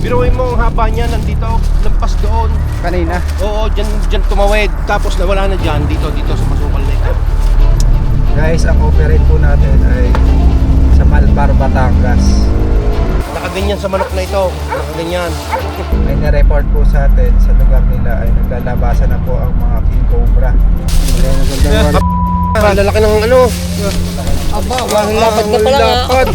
Biruin mo ang haba niya, nandito, lampas doon. Kanina. Oo, dyan tumawid. Tapos nawala na dyan, dito sa masukal na ito. Guys, ang operate po natin ay sa Malbar, Batangas. Nakaganyan sa manok na ito. Nakaganyan. May na-report po sa atin sa lugar nila ay naglalabasan na po ang mga king cobra. Ang lalaki ng ano. Aba, lapad ka pala nga. Lapad.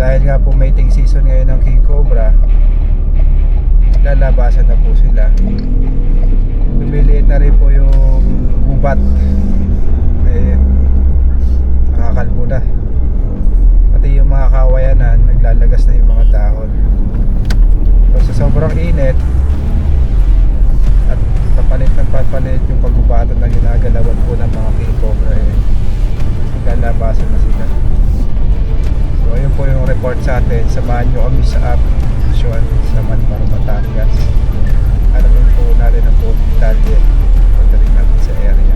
Dahil nga po mating season ngayon ng king cobra, lalabasan na po sila. Lumiliit na rin po yung gubat. Eh, nakakalbo na. Pati yung mga kawayanan, naglalagas na yung mga dahon. So, sa sobrang init at papalit yung pagbubatan na ginagalawan po ng mga king cobra, eh, naglalabasan na sila. So ayun po yung report sa atin. Samahan nyo kami sa action sa Malbar, Batangas. Alamin po natin ang buong detalye pagdating natin sa area.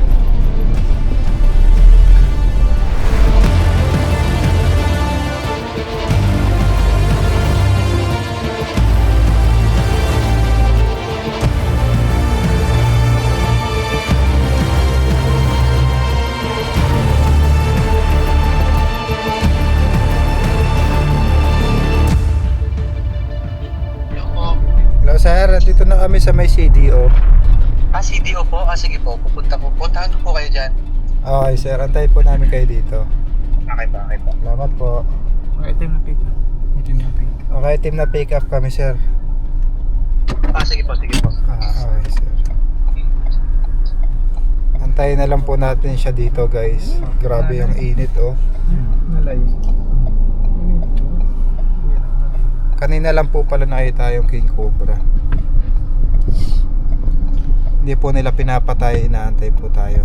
Hello sir, dito na kami sa may CDO. CDO po? Sige po, pupunta po. Puntahan po kayo dyan. Okay sir, antay po namin kayo dito. Okay pa. Salamat po. Okay, team na pick up. Okay, team na pick up kami sir. Sige po. Okay sir. Antayin na lang po natin siya dito guys. Grabe yung init oh. Kanina lang po pala nakita yung king cobra. Hindi po nila pinapatay, inaantay po tayo.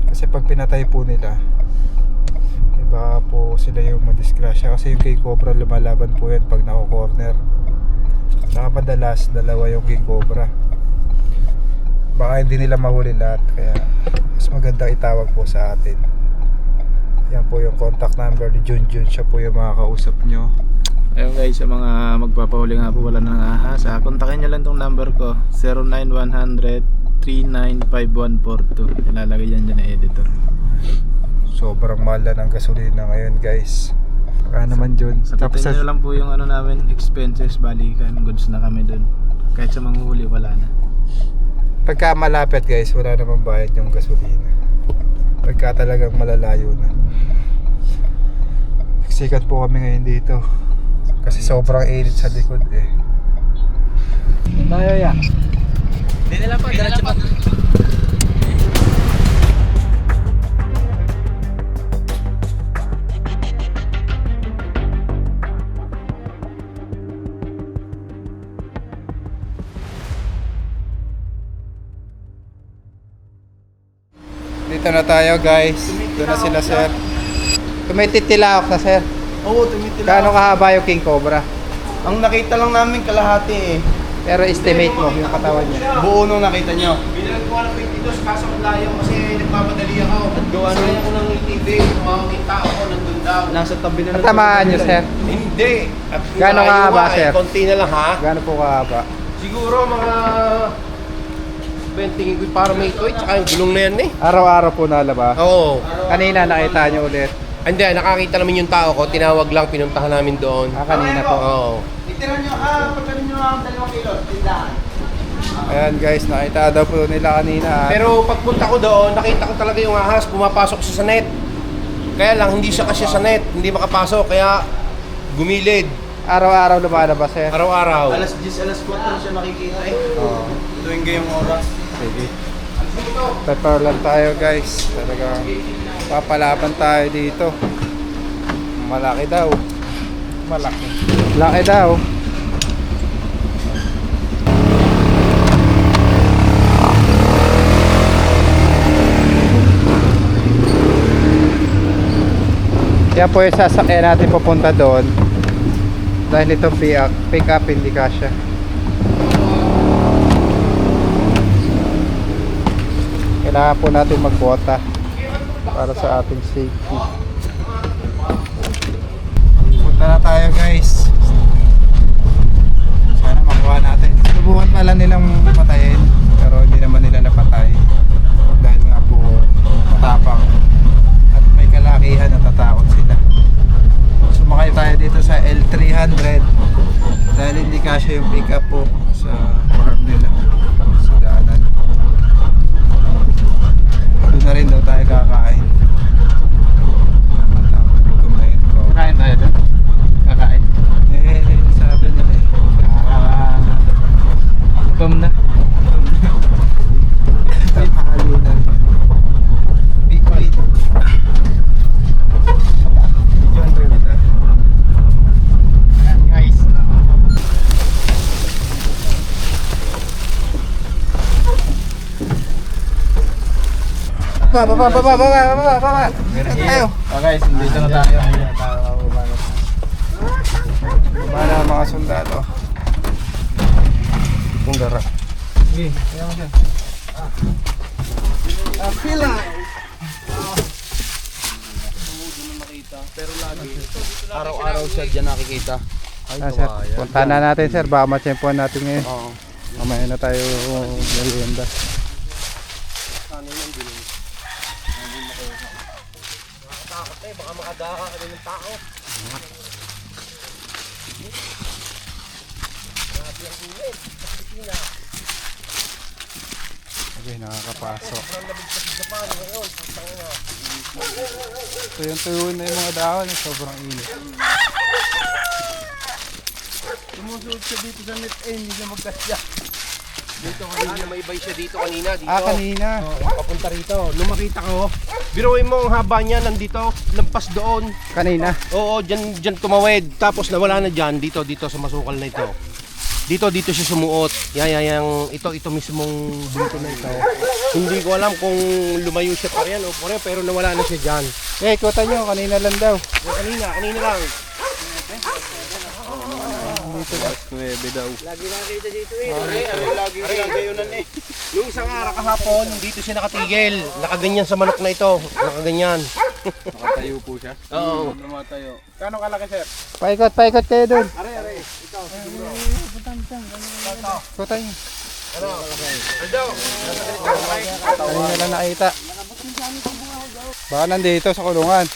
Kasi pag pinatay po nila, iba po sila yung madisgrasya. Kasi yung king cobra lumalaban po yan pag nako-corner. Saka madalas, dalawa yung king cobra. Baka hindi nila mahuli lahat. Kaya mas maganda itawag po sa atin. Yan po yung contact number ni Junjun. Siya po yung makakausap nyo. Ayun guys, sa mga magpapahuli nga po wala ng ahas, kontakin nyo lang tong number ko, 09100-395142. Ilalagay yan dyan na editor. Sobrang mahal na ng gasolina ngayon guys. Baka naman Jun. Tapos Sabitin nyo lang po yung ano namin, expenses, balikan, goods na kami dun. Kahit sa manghuli wala na. pagka malapit guys, wala namang bayad yung gasolina. Pagka talagang malalayo na. Sikat po kami ngayon dito. Kasi sobrang init sa likod eh. Tayo ya. Hindi nila pa, diretso pa. Dito na tayo guys. Doon na sila sir. Tumititilaok na sir. Oo, tumitila. Gaano kahaba yung king cobra? Ang nakita lang namin kalahati eh. Pero estimate mo yung katawan niya. Buo nung nakita nyo. Bilang ko ng 22 kaso layo kasi nagmamadali ako. At gawa ko ng TV, tumawag yung tao ko nandun daw. Nasa tabi na Tamaan niyo sir. Hindi. At Gaano ayaw kahaba, nga, sir? Konti na lang ha. Gaano po kahaba? Siguro mga 20 ko para may ito tsaka yung gulong na yan eh. Araw-araw po nalaba. Oo. Kanina nakita niyo ulit. Hindi, nakakita namin yung tao ko. Tinawag lang, pinuntahan namin doon. Kanina po. Oo. Itira nyo, pagkanin nyo ang 2 kilo, tindahan. Ayan guys, nakita daw po nila kanina. Pero pagpunta ko doon, nakita ko talaga yung ahas pumapasok sa net. Kaya lang, hindi siya kasi sa net. Hindi makapasok, kaya gumilid. Araw-araw lumalabas sir. Araw-araw. Alas 10, alas 4 siya makikita eh. Oo. Tuwing gayong oras. Sige. Prepare lang tayo guys. Talagang papalaban tayo dito. Malaki daw. Malaki. Laki daw. Yan po yung sasakyan natin papunta doon. Dahil itong pick up hindi kasya. Kailangan po natin magkwota para sa ating safety. Punta na tayo guys. Sana makuha natin. Subukan pala nilang patayin, pero hindi naman nila napatay. Dahil nga po matapang at may kalakihan at tatakot sila. Sumakay tayo dito sa L300 dahil hindi kasya yung pick up po sa farm nila sa daanan. Doon na rin daw tayo kakain. Kakain tayo doon? Kakain? Sabi nila eh. Gutom na. Tanghali na. Wait. John Rivita. Ayan guys. Baba. Meron tayo. Oh guys, dito na tayo. Para mga sundalo. Punggara. Sige, kaya mo dyan. Pila. Araw-araw siya dyan nakikita. Sir, punta na natin sir. Baka matsempuan natin ngayon. Oo. Mamaya na tayo merienda. Baka makadaka ka rin ng tao. Okay, nakakapasok. Tuyong-tuyo na yung mga dahon. Sobrang init. Sumusunod siya dito sa net hindi siya magkasya. Dito kanina, may bay siya dito kanina. Dito. Kanina. Papunta rito. Nung makita ko, biruin mo ang haba niya nandito, lampas doon. Kanina. Oo, dyan tumawid. Tapos nawala na dyan, dito sa masukal na ito. Dito siya sumuot. Ito mismong bunto na ito. Hindi ko alam kung lumayo siya pa rin o pa rin, pero nawala na siya dyan. Kuta nyo, kanina lang daw. Kanina lang. Dito lang. 9 daw. Lagi nakita dito eh. Lagi gayunan eh. Yung isang araw kahapon, dito siya nakatigil. Nakaganyan sa manok na ito. Nakaganyan. Nakatayo po siya? Oo. Namatayo. Kano kalaki sir? Paikot kayo dun. Are. Ikaw, siguro. Kuta nyo. Aldo. Kanina lang nakita. Baka nandito sa kulungan.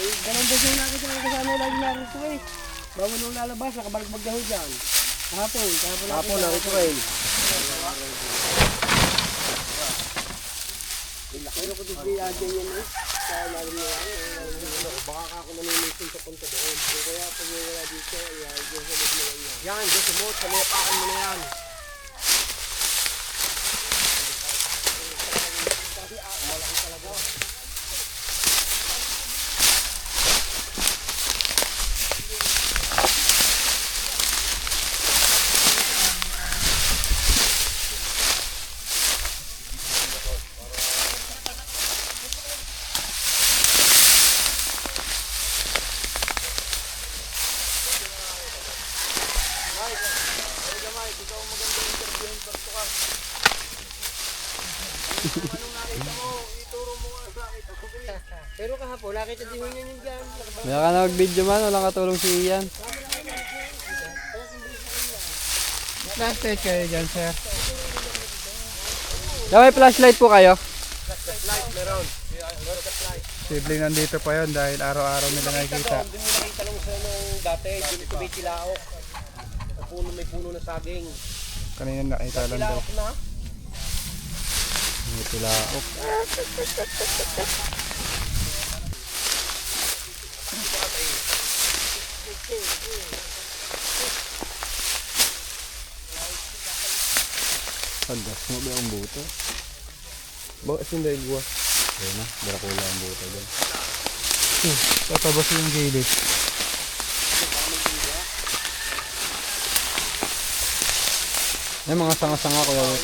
Ganun din yung nakita ng kasama lagi narito eh. Bago nung lalabas, nakabalik daw dyan. Kahapon Narito kayo. Pero ko din dyan yan eh. Kaya lalim na yan. Baka ako naninisin sa punta doon. Kaya pag wala dito, dyan sa loob na yan. Yan, dyan sumot. Sa mga pakan mo na yan. Pero kahapon, nakita din yun yun dyan. May ka na mag-video man, walang katulong si Ian. Flashlight kayo dyan, sir. May flashlight po kayo? Meron. Sibling nandito pa yon dahil araw-araw nila nakikita. Doon yung nakita nung sa nung dati. Doon ito may tilaok. May puno na saging. Kanina nakita lang daw. Tilaok na. May tilaok. Pandas mo ba ang buto? Bakit hindi gua? Ayun na, Dracula ang buto dyan. Tatabas yung gilid. Ay, mga sanga-sanga ko yun.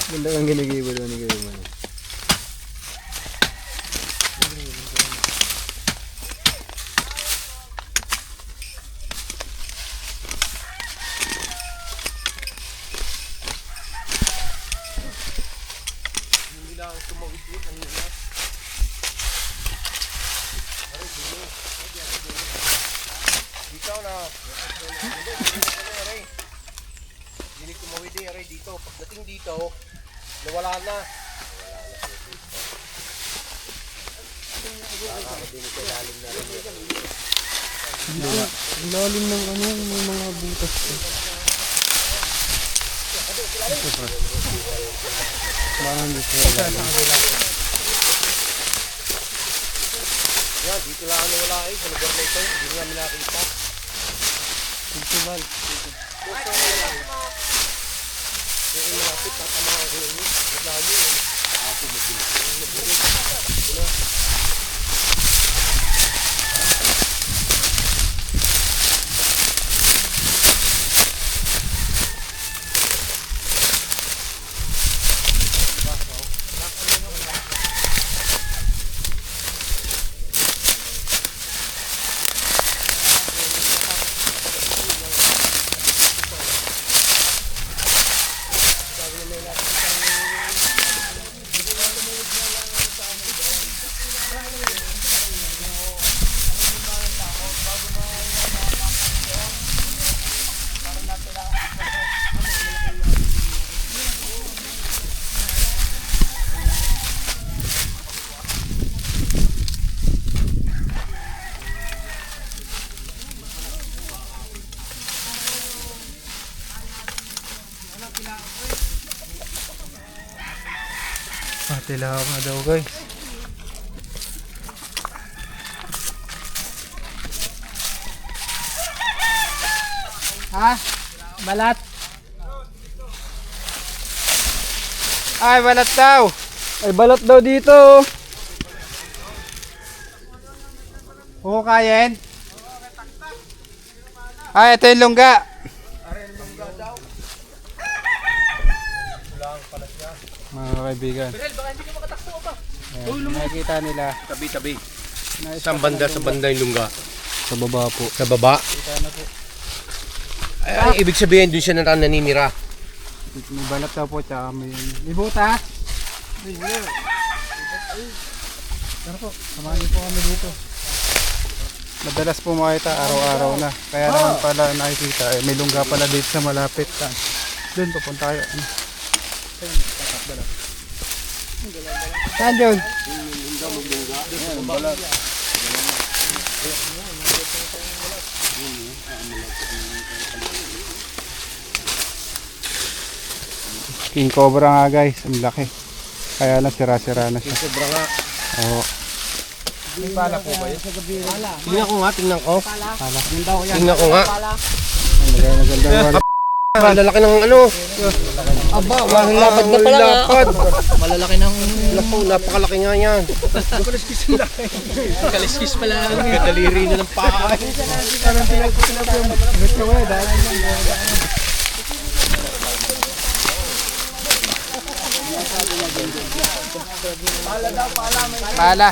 Ganda kang ginigibo doon ni Kuya Man. Hindi tumawid din aray dito. Pagdating dito, nawala na. Lalim ng ano, may mga butas ko. Parang dito. Yan, dito lang nawala sa lugar na ito. Hindi namin nakita. Festival. Yung malapit at ang mga kulo. Lagi. Ako mo din. Tilawak na daw guys. Ha? Balat? Ay, balat daw. Ay, balat daw dito. Oo, kayen. Ay, ito yung lungga. Mga kaibigan. Ayan, nakikita nila. Tabi-tabi. Sa banda yung lungga. Sa baba po. Sa baba. Ay, ibig sabihin doon siya naninira. May balat daw po, tsaka may butas. Tara po, samahan niyo po kami dito. Madalas po makita araw-araw na. Kaya naman pala nakikita, may lungga pala dito sa malapit. Doon, pupunta tayo. Saan yun? King Cobra nga guys, ang laki. Kaya lang sira-sira na siya. Sobra nga. Oo. May pala po ba yun? Sa gabi. Pala. Tingnan ko nga, tingnan ko. Pala. Yun daw yan. Tingnan ko nga. Magandang wala. Ang lalaki ng ano. Aba, lapad na pala nga. Malalaki ng... Napakalaki nga yan. Kaliskis pala. Kadaliri na ng paa. Parang tiyag ko sila po. Ba't ka wala? Dahil Pala.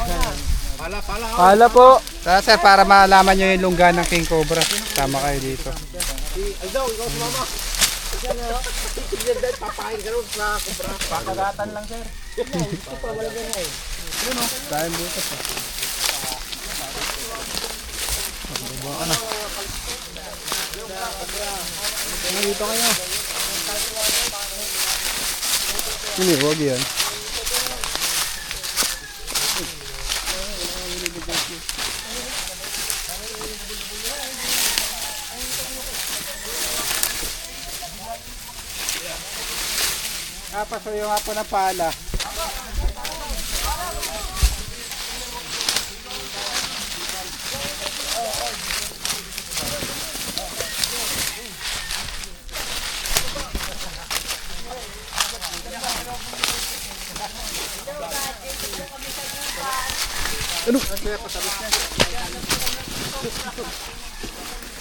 Pala po. Tara sir, para malaman nyo yung lungga ng King Cobra. Tama kayo dito. Aldaw, ikaw sumama. Papain ka rin sa kubra. Pakagatan lang, sir. Dahil dito po. Dito kayo. Hindi, huwag yan. Pasuyo nga po ng pala. Ano?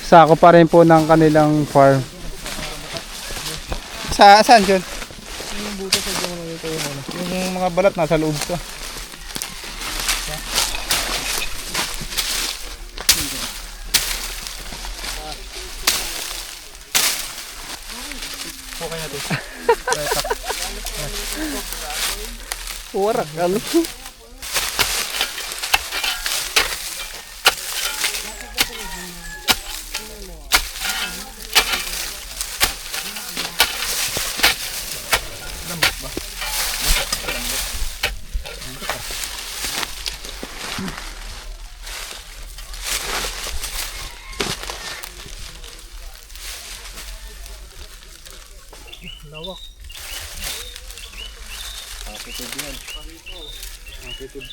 Sako pa rin po ng kanilang farm. Saan yun? Yung buto sa Ito yung ano. Yung mga balat nasa loob ka. Okay na ito. Warak, ano? Lawak. Kapitid yan. Kapitid.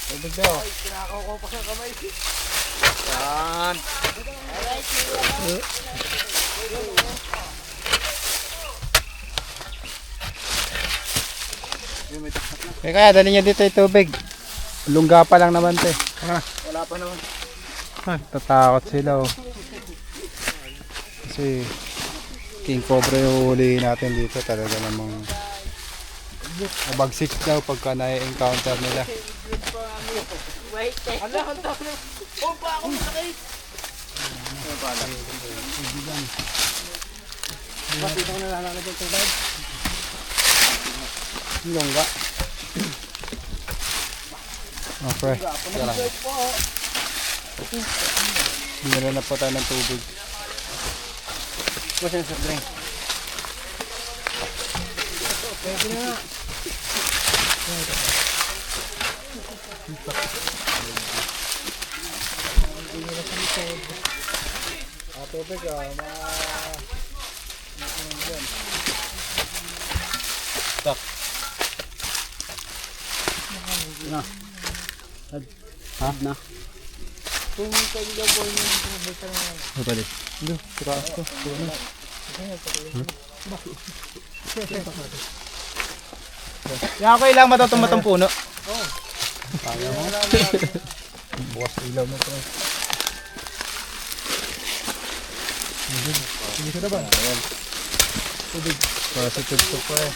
Tubig daw. Kinakaw ko pa sa kamay. Yan. Kaya dali niya dito yung tubig. Lungga pa lang naman to eh. Wala pa naman. Tatakot sila oh. Kasi king cobra yung hulihin natin dito, talaga namang mabagsik daw pagka na-encounter nila. Ala, ang dami. Oh, pa ako masakit. Bakit ako nalalagay ng tubig? Lungga. Okay. Hinala na po tayo ng tubig. Kasi sa drink. Pwede na nga. Tubig Na. Kung kailan po yung Balik. Hindi, tiraas ko. Yan ako ilang matutumatong puno. Bukas ilaw na ito. Hindi ka na ba? Ayan. Tubig. Kasi tugtog pa eh.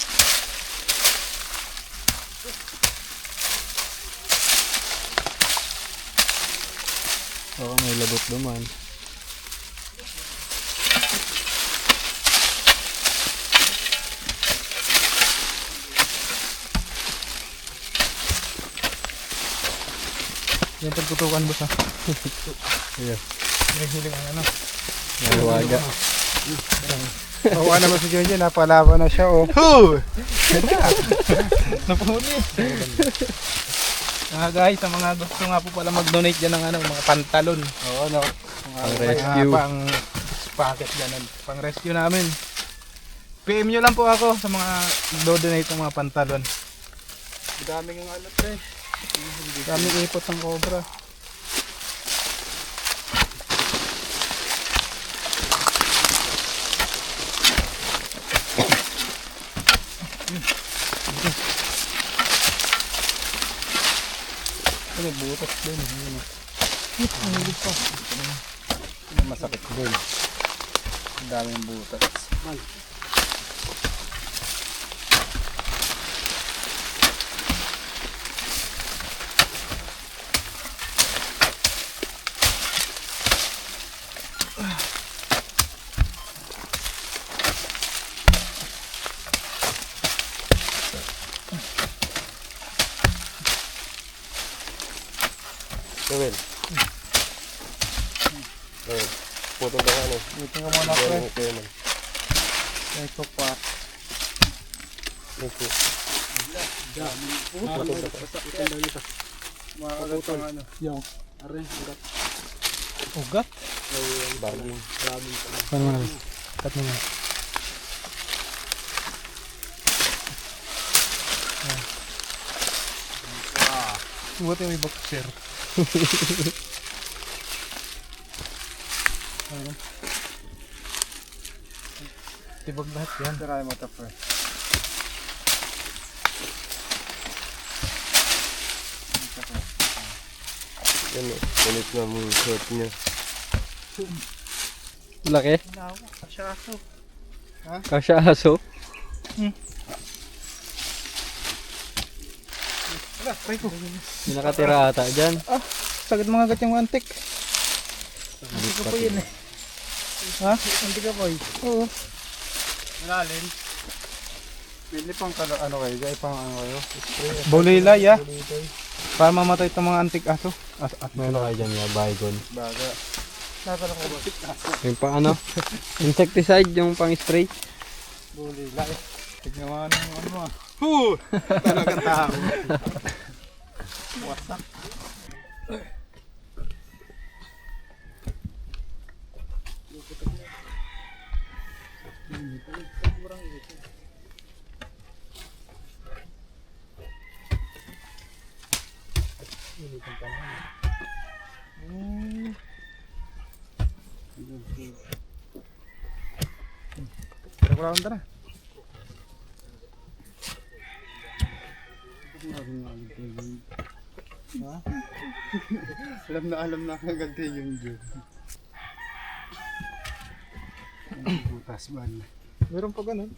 Oo, may labot naman. Yung pagtutukan boss ha. Yeah. May hiling ang ano. May waga. Oo, naman si Junjun, napalaban na siya oh. Napuli. Guys, sa mga gusto nga po pala mag-donate dyan ng ano, mga pantalon. Oo, no. Pang rescue. Pang packet dyan. Pang rescue namin. PM nyo lang po ako sa mga do-donate ng mga pantalon. Daming ang alat eh. Daming ipot ng cobra. May butas din. Masakit din. Ang daming butas. Gawin. Gawin. Puto ba ano? Ito nga muna ko eh. Okay man. Ito pa. Okay. Makalat ang ano. Yung. Are, ugat. Ugat? Baging. Paano mo naman? Cut mo nga. Buti may boxer. Tibag lahat yan. Try mo ito pre. Yan o. Kulit na mo yung shirt niya. Laki? Asyaso. Kasya aso? Wala, try ko. May nakatira ata dyan. Sagad mga gat yung antik. Antik ka po yun eh. Ha? Antik ka po yun. Oo. Malalim. Pwede pang ano kayo? Gaya pang ano kayo? Bulilay ah. Para mamatay itong mga antik aso. Meron kayo dyan ya, baygon. Baga. Nasa ko ba? Yung pang ano? Insecticide, yung pang spray. Bulilay. Tignan mo ano ah. Talagang tao. Wasak. Kurang na. Alam na agad yung Diyo. Butas ba? Meron pa ganun.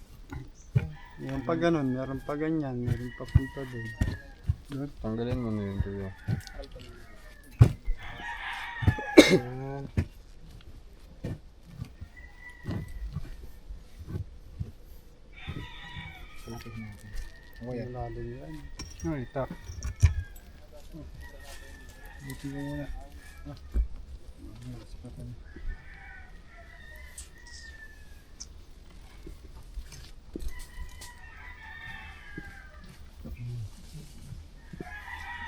Meron pa ganun, meron pa ganyan, meron pa punta doon. Tanggalin mo na yun Diyo. Okay, lalim yan. Ay, tak. Buti ko muna.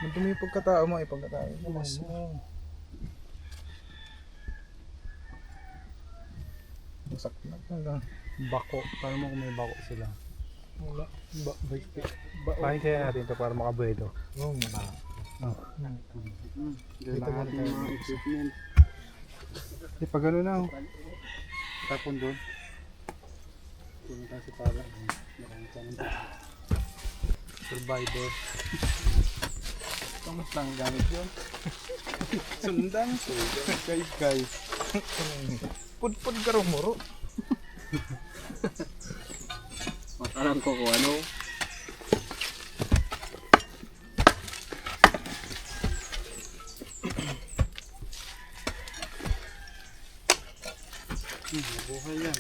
Madumi yung pagkatao mo, pagkatao mo. Mas masak na talaga. Bako, paano mo kung may bako sila? Wala. Pahin kaya natin ito para makabuhay ito. Oo nga. Dito natin yung mga equipment. Di pa gano'n na. Tapon doon. Pumunta si Pala. Survivor. Kamus lang gamit yun. Sundan. Guys. Pud-pud ka rumuro. Alam ko kung ano. Mabuhay yan.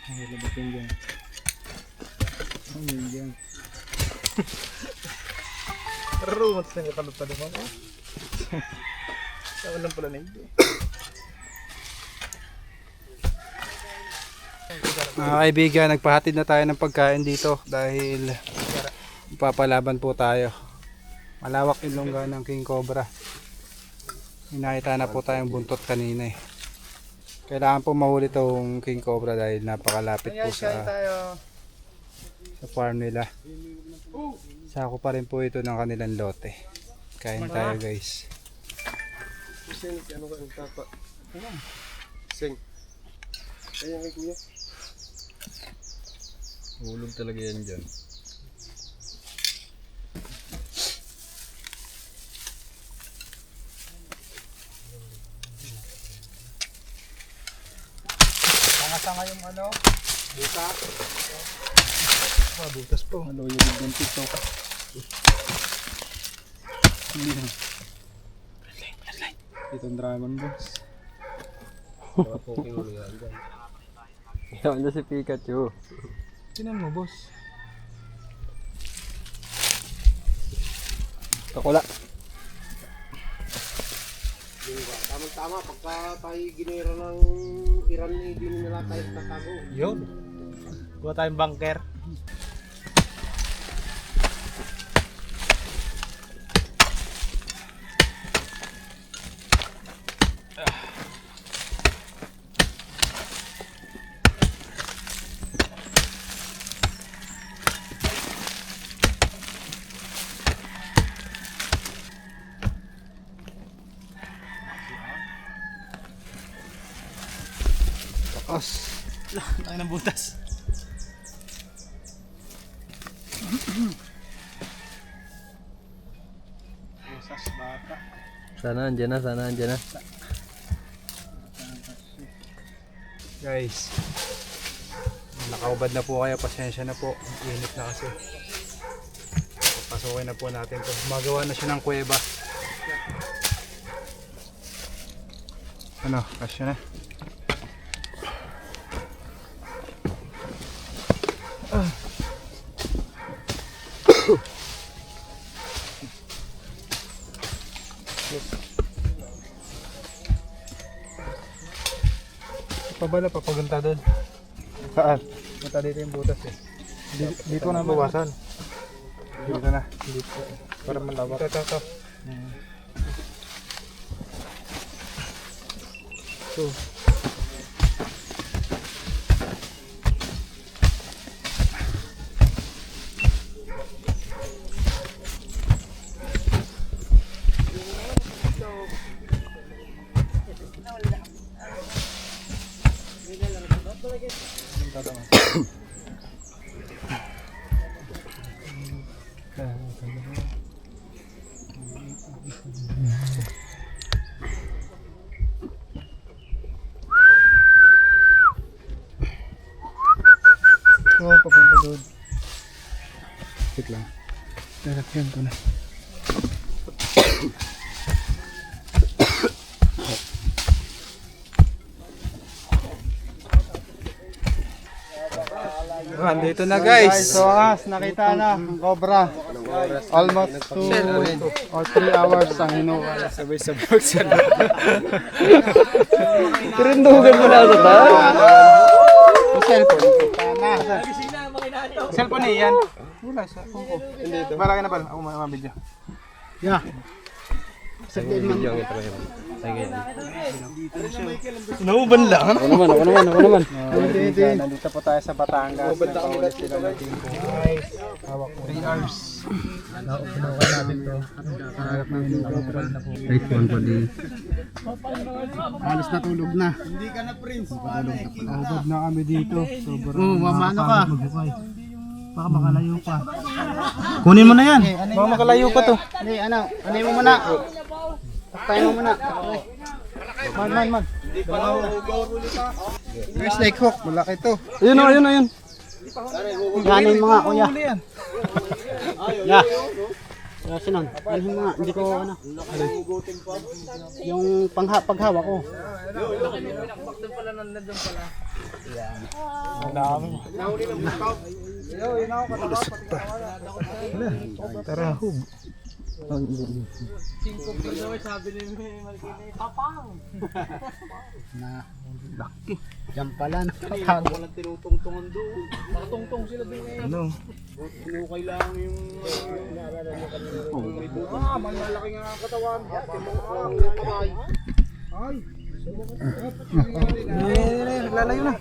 Ay, labas yun dyan. Ay, yun dyan. Rumat sa nakalutad mo ako. Saan lang pala na hindi. Mga kaibigan, nagpahatid na tayo ng pagkain dito dahil papalaban po tayo. Malawak yung lungga ng King Cobra. Hinahita na po tayong buntot kanina eh. Kailangan po mahuli itong King Cobra dahil napakalapit po sa farm nila. Sako pa rin po ito ng kanilang lote. Kain tayo guys. Sing, ano ka ang tapa? Sing. Ayan kay kuya. Hulog talaga yan dyan. Sanga-sanga yung ano? Buta. Butas po. Ano yung buntit to? Hindi na. Itong Dragon Balls. Mga poking ulo yan dyan. Yan na si Pikachu. Tinan mo, boss. Takula. Tama-tama, pagka tayo ginera ng Iran, hindi nila tayo tatago. Yun. Kuha tayong bunker. Takas. Tayo ng butas. Usas bata. Sana andyan na. Guys, nakaubad na po kayo, pasensya na po, init na kasi. Pasukin na po natin to. Magawa na siya ng kuweba. Ano, kasya na. Pabala, papagunta doon. Saan? Punta dito yung butas eh. Dito na bawasan. Dito na. Dito. Para malawak. Ito. So. Oo, papunta doon. Wait lang. Lalakyan ko na. Andito na guys. So nakita na ang cobra. Almost 2 or 3 hours ang hinuha. Sabay-sabay magsalita. Tirindugan mo na sa ta. Cellphone. Cellphone eh yan. Wala sa phone ko. Malaki na pala. Ako mga-video. Yeah. Video ang ito kayo. Nauban lang. Ako naman. Nandito po tayo sa Batangas. Nagpaulit sila ng team ko. Hawak ko. 3 hours. Pinukan natin to. Hanap namin yung kapal na po. Alas natulog na. Hindi ka na, Prince. Ubad na kami dito. Oo, mamano ka. Baka makalayo pa. Kunin mo na yan. Baka makalayo pa to. Hindi, ano mo muna. Taktayin mo muna. Man. First like hook, malaki to. Ayun. Ganin mga kuya. Yeah. Sinon, ano mga, hindi ko ano. Yung paghawa ko. Tara, hug. Laki. Diyan pala nakatago. Walang tinutungtungan doon. Nakatungtong sila doon ngayon. Ano? Tinukay lang yung malalaki nga ang katawan. Kamay. Ay. Lalayo na.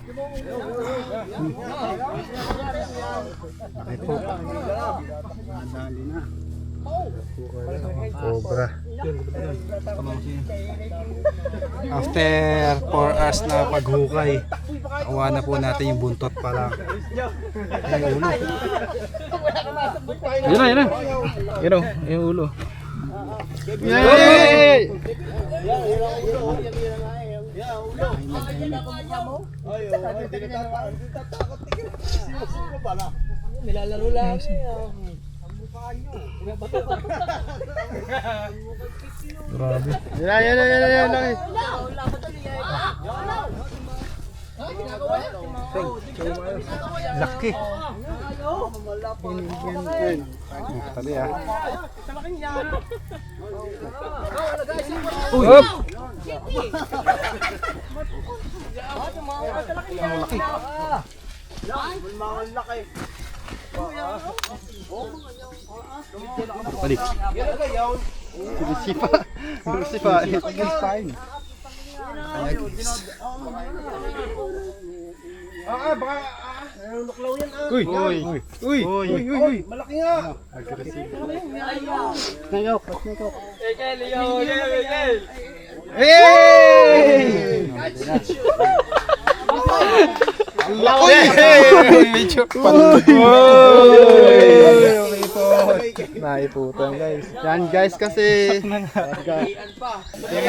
Ito. Madali na. Cobra. After 4 hours na paghukay, nakuha na po natin yung buntot pa lang. Yung ulo. Yun na. Yung ulo. Yay! Nilalaro lang. Grabe. Yan. Laki. Tali ah. Uy! Up! Balik. Rusipa. It's fine. Uy. Malaki nga. Snake out. Hey! Medyo naiputan guys. Yan guys kasi. Tingin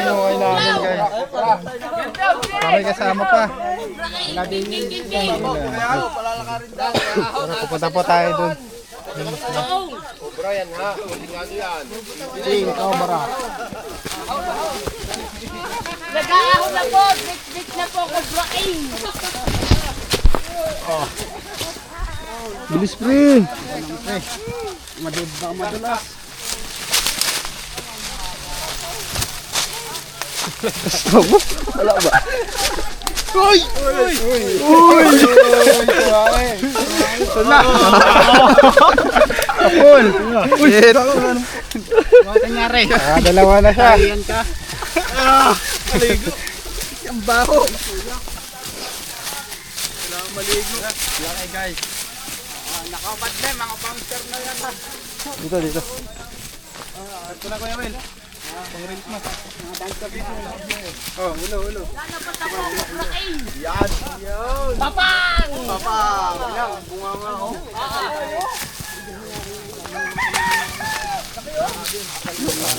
mo kayo namin guys. Kami kasama pa. Pupunta po tayo dun. Brian ha, maligado yan. Ting, Cobra. Nag-aahon na po, dik na po, Cobrain. Bilis pre. Kapul. Shit. Dalawa na siya. Dito, dito. Papang!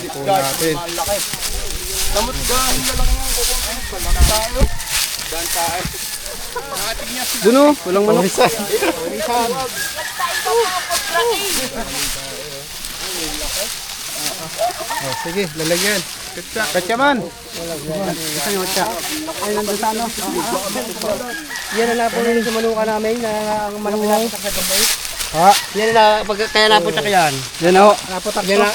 Po natin. Doon oh, walang manok. Oh, sige, lalagyan. Katyaman. Yan na po rin sa manuka namin na ang manok na sa gabay. Ha? Yan na, kaya napunta ka yan. Yan oh. Yan na,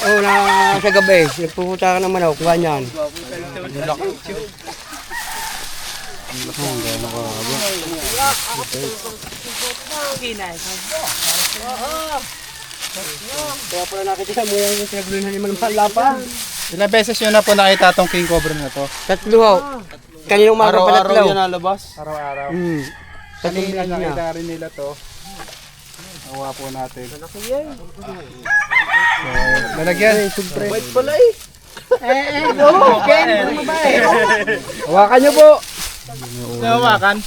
na sa gabi. Pumunta ka ng manok, ganyan. Kaya pala nakikita mo yung pinaglunhan ni Manong Lapa. Ilang beses nyo na po nakita tong king cobra na to? Tatlo ho. Kaninong umaga pa tatlo. nalabas. Araw-araw. Tatlong Kanina bilang niya. nakita rin nila to. Nakuha po natin. So, lalagyan. Wait pala eh. Hawakan niyo po. Nawakan.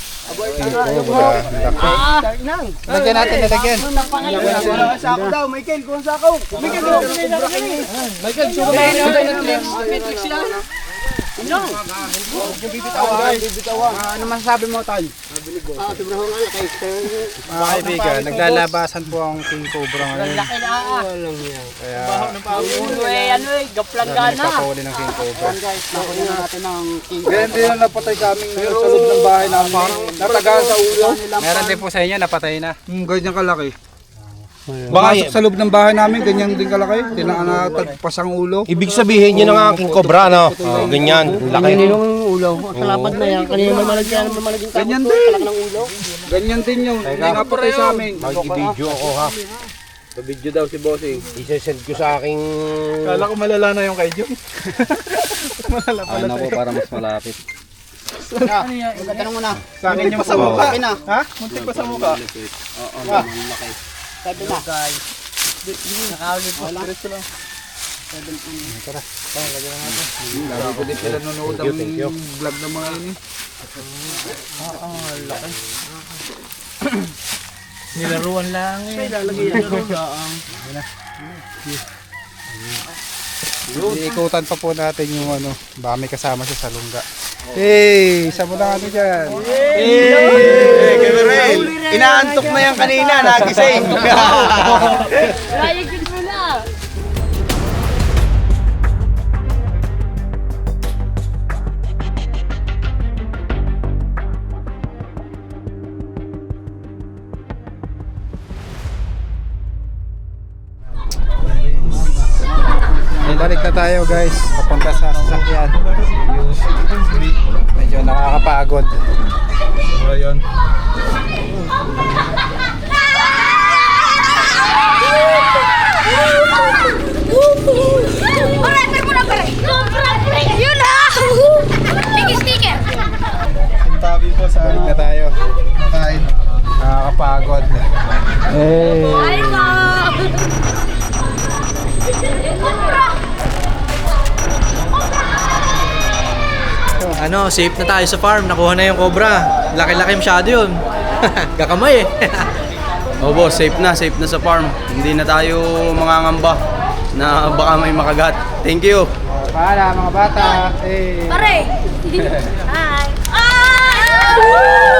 Lagyan natin, lagyan. Sako daw, Michael, kung sako. Michael, Michael, suko ba yun? Netflix sila. Ano masasabi mo, Tay? Sobrang nga, Mga kaibigan, naglalabasan po ang king cobra ngayon. Laki na walang yan. Kaya ano eh, gaplanggana. nagpapahuli ng king cobra. Nakunin natin ng king. Ganyan din ang napatay kami sa loob ng bahay namin. Natagaan sa ulo. Meron din po sa inyo, napatay na. Ganyan kalaki. Baka, Pasok sa loob ng bahay namin, ganyan din kalaki. Tinatagpas ang ulo. ibig sabihin yun ang aking cobra, no? Oh, ganyan, laki. Kaninong ulo? Sa lapad na yan. Kaninong mamalagyan ng Ganyan takot. din. Talak ng ulo. Ganyan din yung napatay sa amin. Mag-video ako ha. Video daw si Bossing. Isesend ko sa aking... Kala ko malala na yung kay Jun. Ano po para mas malapit. Tanong mo na. Sa akin yung sa mukha. Laki na. Ha? Muntik pa sa mukha. Sabi na. Nakaulit po. Lagi ko din sila nanonood ang vlog ng mga ini. Nilaruan lang eh. Iikutan pa po natin yung ano, baka may kasama siya sa lungga. Hey, isa mo na ano dyan. Inaantok na yan kanina. Nagising. Layagin mo na. Balik na tayo guys, papunta sa sasakyan. Medyo nakakapagod. So yun. Alright, pero muna pala. Yun na! Speaker. Balik na tayo. Kain. Nakakapagod. Ay, ma! Ano, safe na tayo sa farm. Nakuha na yung cobra. Laki-laki masyado yun. Kakamay eh. Oh boss, safe na sa farm. Hindi na tayo mangangamba na baka may makagat. Thank you. Para mga bata. Pare! Hi! Ah!